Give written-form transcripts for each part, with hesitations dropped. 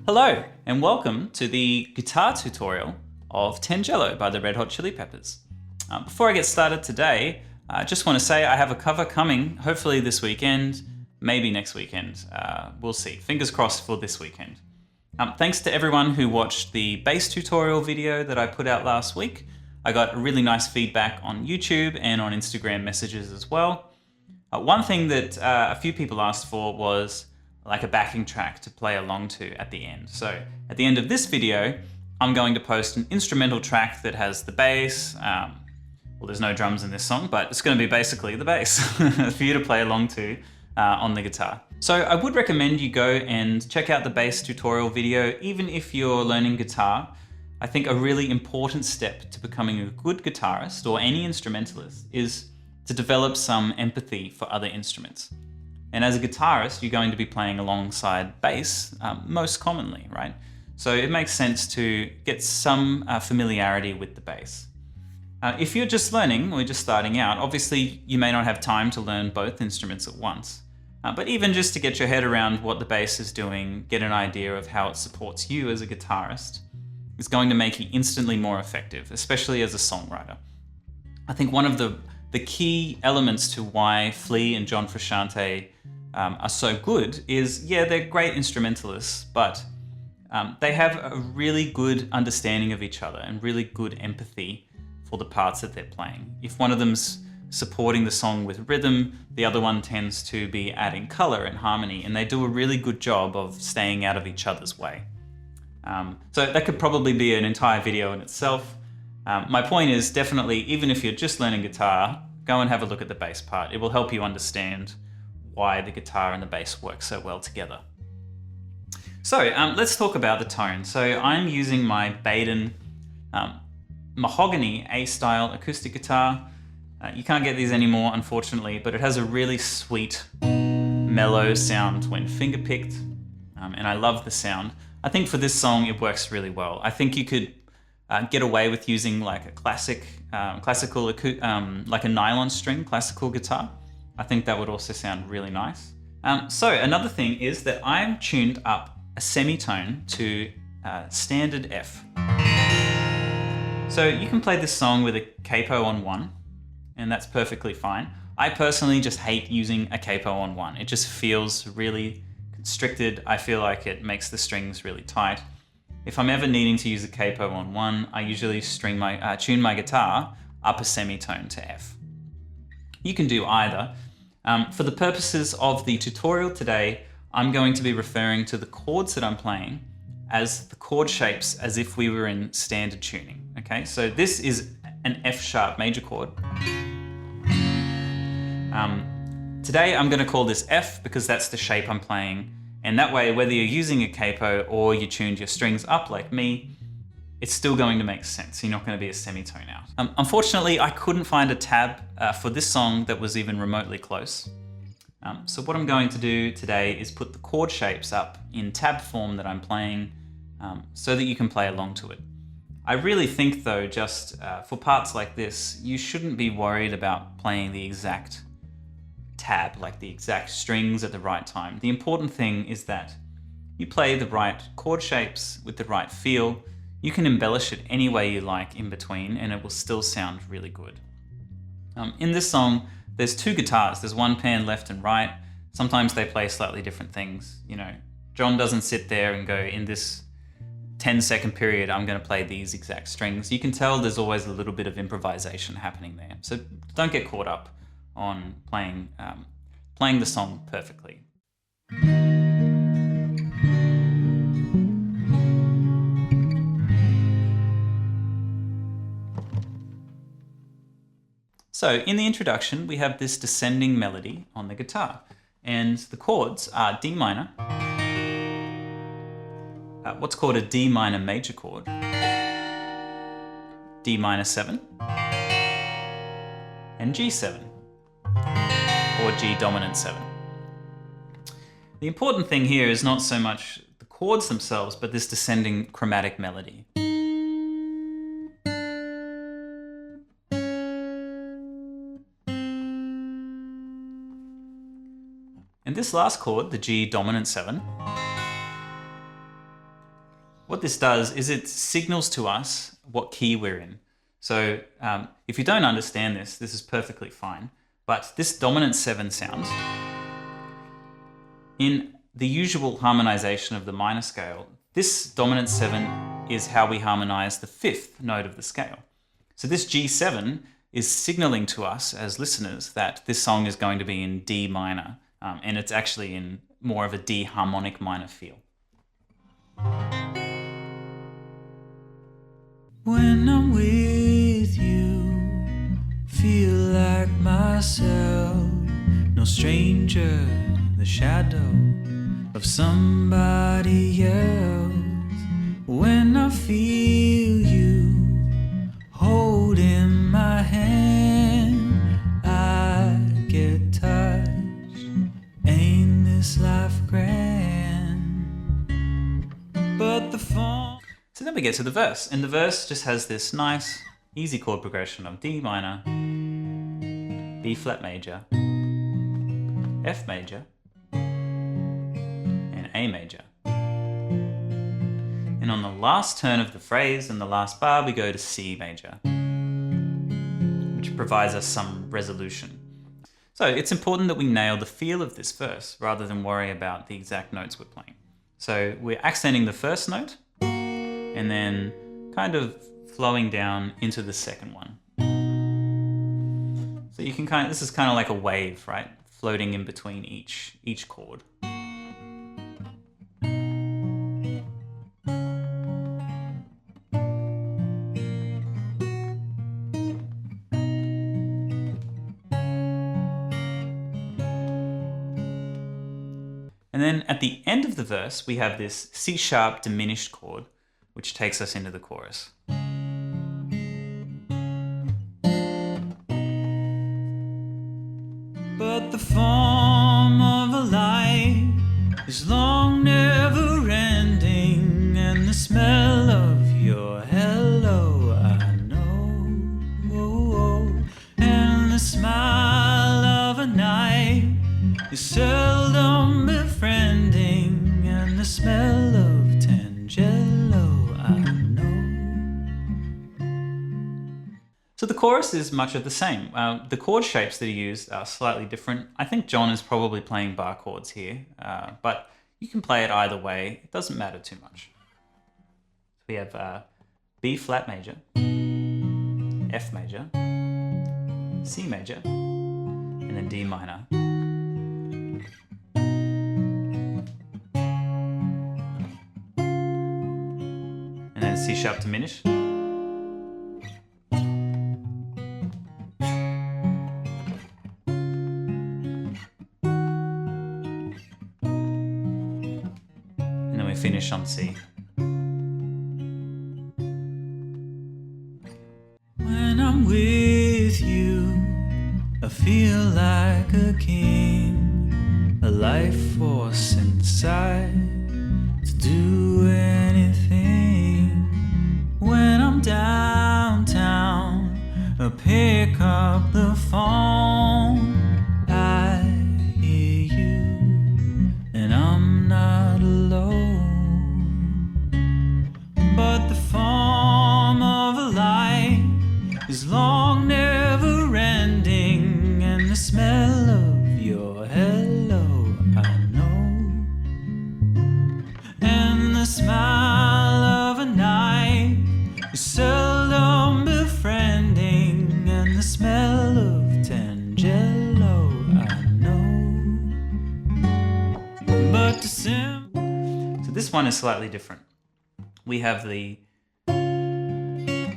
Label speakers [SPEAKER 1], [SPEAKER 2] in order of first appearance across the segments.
[SPEAKER 1] Hello and welcome to the guitar tutorial of Tangelo by the Red Hot Chili Peppers. Before I get started today, I just want to say I have a cover coming, hopefully this weekend, maybe next weekend. We'll see. Fingers crossed for this weekend. Thanks to everyone who watched the bass tutorial video that I put out last week. I got really nice feedback on YouTube and on Instagram messages as well. One thing that a few people asked for was like a backing track to play along to at the end. So at the end of this video, I'm going to post an instrumental track that has the bass. Well, there's no drums in this song, but it's going to be basically the bass for you to play along to on the guitar. So I would recommend you go and check out the bass tutorial video, even if you're learning guitar. I think a really important step to becoming a good guitarist or any instrumentalist is to develop some empathy for other instruments. And as a guitarist, you're going to be playing alongside bass most commonly, right? So it makes sense to get some familiarity with the bass. If you're just learning or just starting out, obviously you may not have time to learn both instruments at once. But even just to get your head around what the bass is doing, get an idea of how it supports you as a guitarist, is going to make you instantly more effective, especially as a songwriter. I think one of the key elements to why Flea and John Frusciante are so good is, yeah, they're great instrumentalists, but they have a really good understanding of each other and really good empathy for the parts that they're playing. If one of them's supporting the song with rhythm, the other one tends to be adding color and harmony, and they do a really good job of staying out of each other's way. So that could probably be an entire video in itself. My point is definitely, even if you're just learning guitar, go and have a look at the bass part. It will help you understand why the guitar and the bass work so well together. So let's talk about the tone. So I'm using my Baden Mahogany A-style acoustic guitar. You can't get these anymore, unfortunately, but it has a really sweet, mellow sound when finger picked, and I love the sound. I think for this song, it works really well. I think you could get away with using like a classical, like a nylon string classical guitar. I think that would also sound really nice. So another thing is that I'm tuned up a semitone to standard F. So you can play this song with a capo on 1, and that's perfectly fine. I personally just hate using a capo on 1. It just feels really constricted. I feel like it makes the strings really tight. If I'm ever needing to use a capo on 1, I usually tune my guitar up a semitone to F. You can do either. For the purposes of the tutorial today, I'm going to be referring to the chords that I'm playing as the chord shapes as if we were in standard tuning. Okay, so this is an F sharp major chord. Today I'm going to call this F because that's the shape I'm playing. And that way, whether you're using a capo or you tuned your strings up like me, it's still going to make sense. You're not going to be a semitone out. Unfortunately, I couldn't find a tab for this song that was even remotely close. So what I'm going to do today is put the chord shapes up in tab form that I'm playing so that you can play along to it. I really think though, just for parts like this, you shouldn't be worried about playing the exact tab, like the exact strings at the right time. The important thing is that you play the right chord shapes with the right feel. You can embellish it any way you like in between and it will still sound really good. In this song, there's 2 guitars. There's one pan left and right. Sometimes they play slightly different things. You know, John doesn't sit there and go, in this 10-second period, I'm going to play these exact strings. You can tell there's always a little bit of improvisation happening there. So don't get caught up on playing the song perfectly. So in the introduction, we have this descending melody on the guitar, and the chords are D minor, what's called a D minor major chord, D minor 7, and G7, or G dominant 7. The important thing here is not so much the chords themselves, but this descending chromatic melody. And this last chord, the G dominant 7, what this does is it signals to us what key we're in. So if you don't understand this, this is perfectly fine. But this dominant 7 sound, in the usual harmonization of the minor scale, this dominant 7 is how we harmonize the 5th note of the scale. So this G7 is signaling to us as listeners that this song is going to be in D minor, and it's actually in more of a D harmonic minor feel.
[SPEAKER 2] When I'm with you, feel like myself, no stranger, the shadow of somebody else. When I feel you holding my hand, I get touched. Ain't this life grand? But the phone.
[SPEAKER 1] So then we get to the verse, and the verse just has this nice, easy chord progression of D minor, B flat major, F major, and A major. And on the last turn of the phrase and the last bar, we go to C major, which provides us some resolution. So it's important that we nail the feel of this verse rather than worry about the exact notes we're playing. So we're accenting the first note, and then kind of flowing down into the second one. So you can this is kind of like a wave, right? Floating in between each chord. And then at the end of the verse, we have this C sharp diminished chord, which takes us into the chorus.
[SPEAKER 2] But the form of a life is long, never ending, and the smell of your hello I know, and the smile of a night is seldom befriending, and the smell of Tangelo I know.
[SPEAKER 1] So the chorus is much of the same. The chord shapes that are used are slightly different. I think John is probably playing bar chords here, but you can play it either way. It doesn't matter too much. We have B flat major, F major, C major, and then D minor. And then C sharp diminished. And then we finish on C.
[SPEAKER 2] When I'm with you, I feel like a king, a life force inside to do anything. When I'm downtown, I pick up the phone, I hear you, and I'm not alone. But the form of a light is long, never ending, and the smell of your hello I know, and the smile of a night is seldom befriending, and the smell of Tangelo I know. But the
[SPEAKER 1] So this one is slightly different. We have the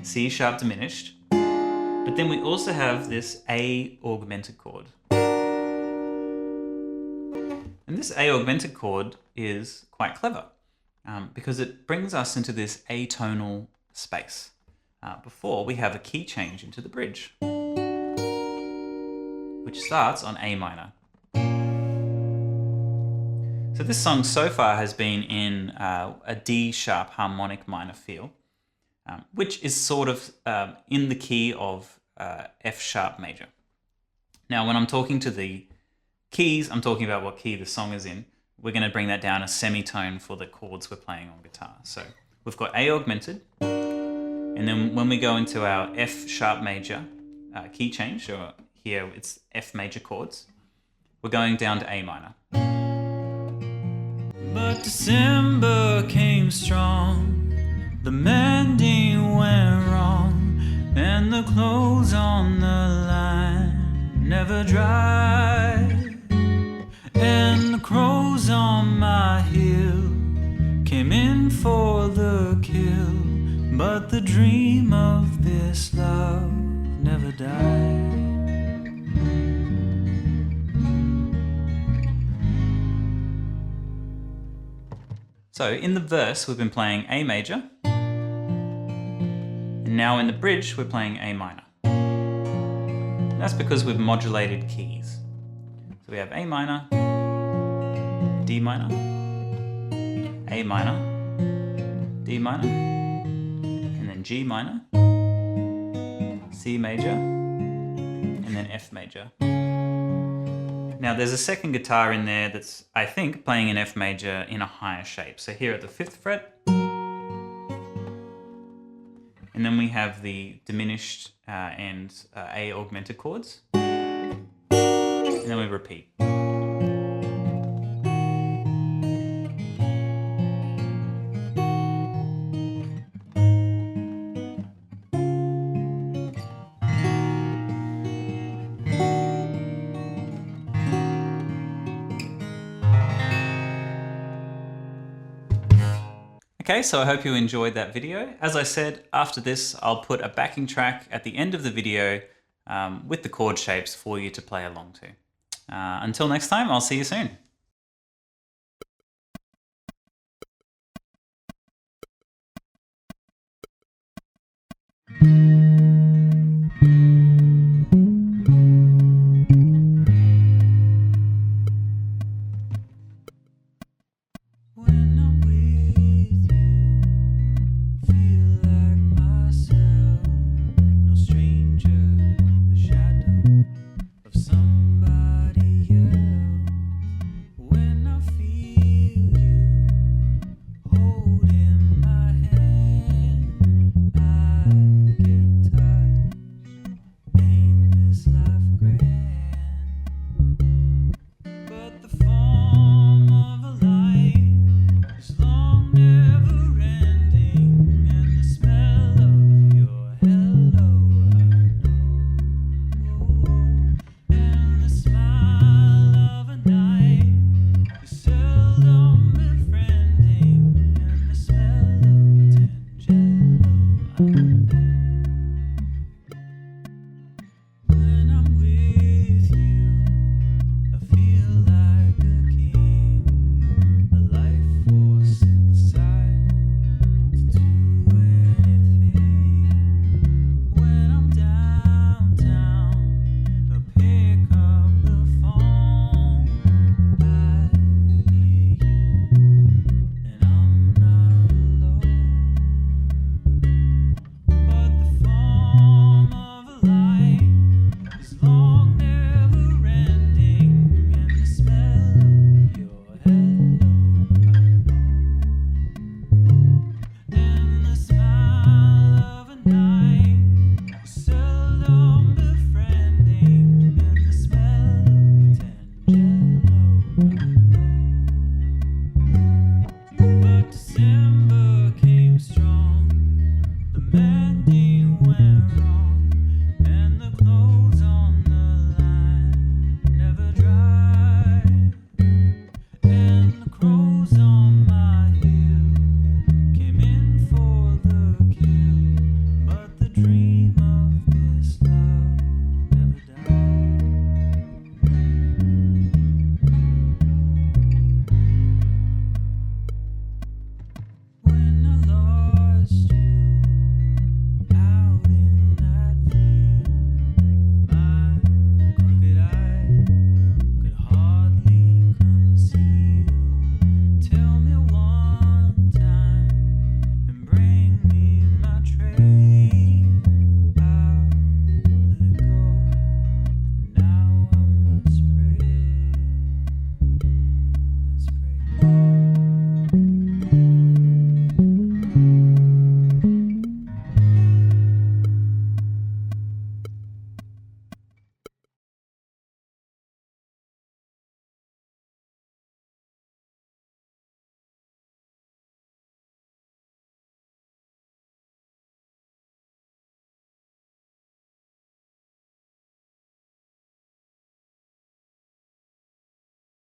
[SPEAKER 1] C sharp diminished, but then we also have this A augmented chord. And this A augmented chord is quite clever because it brings us into this atonal space before we have a key change into the bridge, which starts on A minor. So this song so far has been in a D sharp harmonic minor feel, which is sort of in the key of F sharp major. Now, when I'm talking to the keys, I'm talking about what key the song is in. We're going to bring that down a semitone for the chords we're playing on guitar. So we've got A augmented, and then when we go into our F sharp major key change, or here it's F major chords, we're going down to A minor.
[SPEAKER 2] But December came strong, the mending went wrong, and the clothes on the line never dried. And the crows on my hill came in for the kill, but the dream of this love never died.
[SPEAKER 1] So in the verse, we've been playing A major, and now in the bridge, we're playing A minor. And that's because we've modulated keys. So we have A minor, D minor, A minor, D minor, and then G minor, C major, and then F major. Now there's a second guitar in there that's, I think, playing an F major in a higher shape. So here at the 5th fret, and then we have the diminished and A augmented chords, and then we repeat. Okay, so I hope you enjoyed that video. As I said, after this, I'll put a backing track at the end of the video with the chord shapes for you to play along to. Until next time, I'll see you soon.